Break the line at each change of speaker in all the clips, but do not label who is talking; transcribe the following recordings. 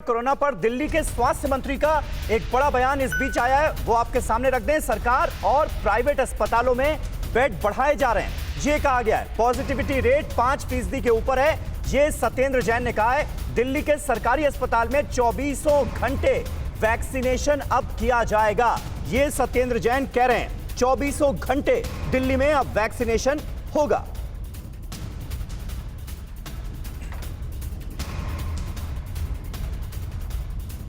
Corona पर दिल्ली के स्वास्थ्य मंत्री का एक बड़ा बयान इस बीच आया है, वो आपके सामने रख दें। सरकार और प्राइवेट अस्पतालों में बेड बढ़ाए जा रहे हैं। ये कहा गया है पॉजिटिविटी रेट 5% के ऊपर है। ये सत्येंद्र जैन ने कहा है। दिल्ली के सरकारी अस्पताल में 24 घंटे वैक्सीनेशन अब किया जाएगा। ये सत्येंद्र जैन कह रहे हैं 24 घंटे दिल्ली में अब वैक्सीनेशन होगा।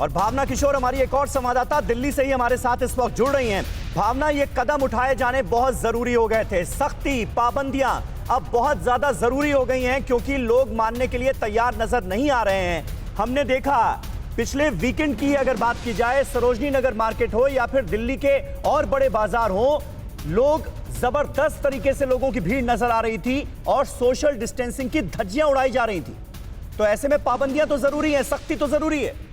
और भावना किशोर हमारी एक और संवाददाता दिल्ली से ही हमारे साथ इस वक्त जुड़ रही हैं। भावना, ये कदम उठाए जाने बहुत जरूरी हो गए थे। सख्ती, पाबंदियां अब बहुत ज्यादा जरूरी हो गई हैं क्योंकि लोग मानने के लिए तैयार नजर नहीं आ रहे हैं। हमने देखा पिछले वीकेंड की अगर बात की जाए, सरोजनी नगर मार्केट हो या फिर दिल्ली के और बड़े बाजार हो, लोग जबरदस्त तरीके से लोगों की भीड़ नजर आ रही थी और सोशल डिस्टेंसिंग की धज्जियां उड़ाई जा रही थी। तो ऐसे में पाबंदियां तो जरूरी है, सख्ती तो जरूरी है।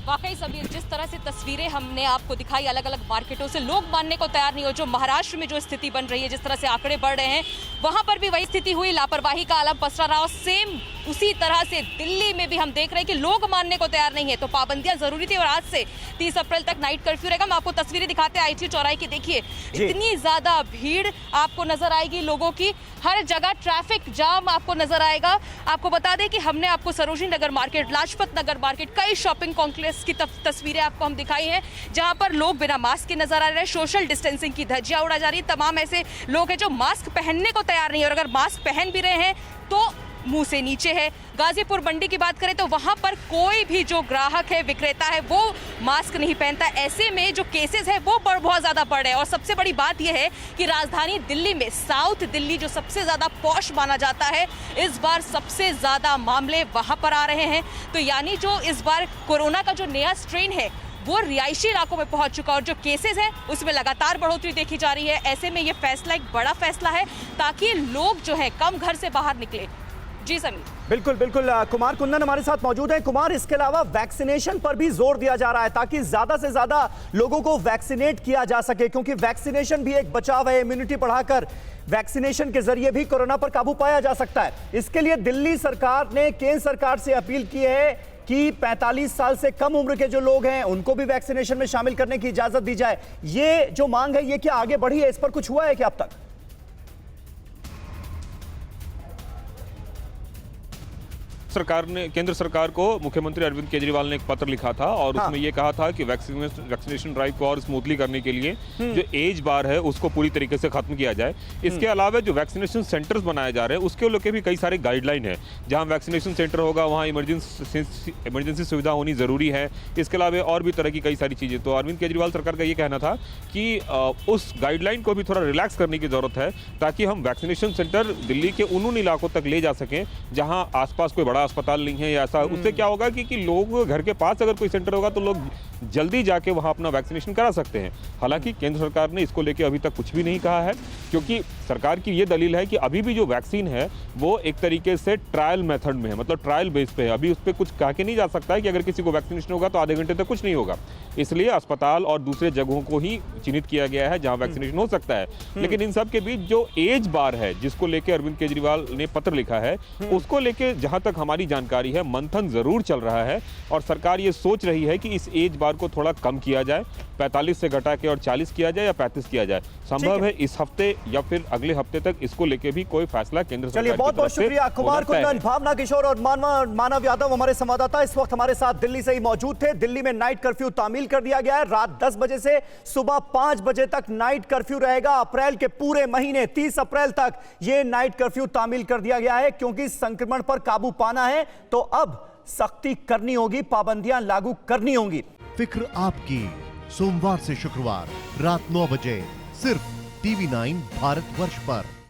वाकई सभी जिस तरह से तस्वीरें हमने आपको दिखाई अलग अलग मार्केटों से, लोग मानने को तैयार नहीं हो। जो महाराष्ट्र में जो स्थिति बन रही है, जिस तरह से आंकड़े बढ़ रहे हैं, वहां पर भी वही स्थिति हुई, लापरवाही का आलम पसरा रहा। और सेम उसी तरह से दिल्ली में भी हम देख रहे हैं कि लोग मानने को तैयार नहीं है। तो पाबंदियां जरूरी थी और आज से 30 अप्रैल तक नाइट कर्फ्यू रहेगा। हम आपको तस्वीरें दिखाते हैं आईटी चौराहे की। देखिए इतनी ज्यादा भीड़ आपको नजर आएगी लोगों की, हर जगह ट्रैफिक जाम आपको नजर आएगा। आपको बता दें कि हमने आपको सरोजनी नगर मार्केट, लाजपत नगर मार्केट, कई शॉपिंग कॉम्प्लेक्स की तस्वीरें आपको हम दिखाई हैं जहां पर लोग बिना मास्क के नजर आ रहे हैं। सोशल डिस्टेंसिंग की धज्जियां उड़ा जा रही है। तमाम ऐसे लोग हैं जो मास्क पहनने को तैयार नहीं है और अगर मास्क पहन भी रहे हैं तो मुंह से नीचे है। गाजीपुर मंडी की बात करें तो वहां पर कोई भी जो ग्राहक है, विक्रेता है, वो मास्क नहीं पहनता। ऐसे में जो केसेस है वो बहुत ज्यादा बढ़ रहे हैं। और सबसे बड़ी बात यह है कि राजधानी दिल्ली में, साउथ दिल्ली जो सबसे ज्यादा पॉश माना जाता है, इस बार सबसे ज्यादा मामले वहां पर आ रहे हैं। तो यानी जो इस बार कोरोना का जो नया स्ट्रेन है वो रिहायशी इलाकों में पहुंच चुका और जो केसेस हैं उसमें लगातार बढ़ोतरी देखी जा रही है। ऐसे में ये फैसला एक बड़ा फैसला है ताकि लोग जो है कम घर से बाहर निकले। जी समीर।
बिल्कुल बिल्कुल। कुमार कुंदन हमारे साथ मौजूद हैं। कुमार, इसके अलावा वैक्सीनेशन पर भी जोर दिया जा रहा है ताकि ज्यादा से ज्यादा लोगों को वैक्सीनेट किया जा सके, क्योंकि वैक्सीनेशन भी एक बचाव है। इम्यूनिटी बढ़ाकर वैक्सीनेशन के जरिए भी कोरोना पर काबू पाया जा सकता है। इसके लिए दिल्ली सरकार ने केंद्र सरकार से अपील की है कि 45 साल से कम उम्र के जो लोग हैं उनको भी वैक्सीनेशन में शामिल करने की इजाजत दी जाए। ये जो मांग है, ये क्या आगे बढ़ी है? इस पर कुछ हुआ है क्या अब तक?
सरकार ने, केंद्र सरकार को मुख्यमंत्री अरविंद केजरीवाल ने एक पत्र लिखा था और उसमें ये कहा था कि वैक्सीनेशन ड्राइव को और स्मूथली करने के लिए जो एज बार है उसको पूरी तरीके से खत्म किया जाए। इसके अलावा जो वैक्सीनेशन सेंटर्स बनाए जा रहे हैं उसके लेके भी कई सारे गाइडलाइन है। जहां वैक्सीनेशन सेंटर होगा वहां इमरजेंसी सुविधा होनी जरूरी है। इसके अलावा और भी तरह की कई सारी चीजें। तो अरविंद केजरीवाल सरकार का ये कहना था कि उस गाइडलाइन को भी थोड़ा रिलैक्स करने की जरूरत है ताकि हम वैक्सीनेशन सेंटर दिल्ली के उन इलाकों तक ले जा सकें जहां आसपास कोई अस्पताल नहीं है या ऐसा। उससे क्या होगा कि लोग घर के पास अगर कोई सेंटर होगा तो लोग जल्दी जाके वहां अपना वैक्सीनेशन करा सकते हैं। हालांकि केंद्र सरकार ने इसको लेके अभी तक कुछ भी नहीं कहा है, क्योंकि सरकार की ये दलील है कि अभी भी जो वैक्सीन है वो एक तरीके से ट्रायल मेथड में है, मतलब ट्रायल बेस पे है। अभी उस पर कुछ कहा के नहीं जा सकता है कि अगर किसी को वैक्सीनेशन होगा तो आधे घंटे तक कुछ नहीं होगा। इसलिए अस्पताल और दूसरे जगहों को ही चिन्हित किया गया है जहां वैक्सीनेशन हो सकता है। लेकिन इन सब के बीच जो एज बार है जिसको लेकर अरविंद केजरीवाल ने पत्र लिखा है, उसको लेकर जहां तक हमारी जानकारी है मंथन जरूर चल रहा है और सरकार ये सोच रही है कि इस एज बार को थोड़ा कम किया जाए, 45 से घटा के और 40 किया जाए या 35 किया जाए। संभव है इस हफ्ते या फिर अगले हफ्ते तक इसको लेके भी कोई फैसला केंद्र सरकार की तरफ से।
बहुत बहुत शुक्रिया कुमार कुंदन। भावना किशोर और मानव यादव हमारे संवाददाता इस वक्त हमारे साथ दिल्ली से ही मौजूद थे। दिल्ली में नाइट कर्फ्यू तामील कर दिया गया है। रात 10 बजे से सुबह 5 बजे तक नाइट कर्फ्यू रहेगा। अप्रैल के पूरे महीने 30 अप्रैल तक यह नाइट कर्फ्यू तामील कर दिया गया है क्योंकि संक्रमण पर काबू पाना है तो अब सख्ती करनी होगी, पाबंदियां लागू करनी होंगी।
फिक्र आपकी, सोमवार से शुक्रवार रात 9 बजे सिर्फ TV9 भारतवर्ष पर।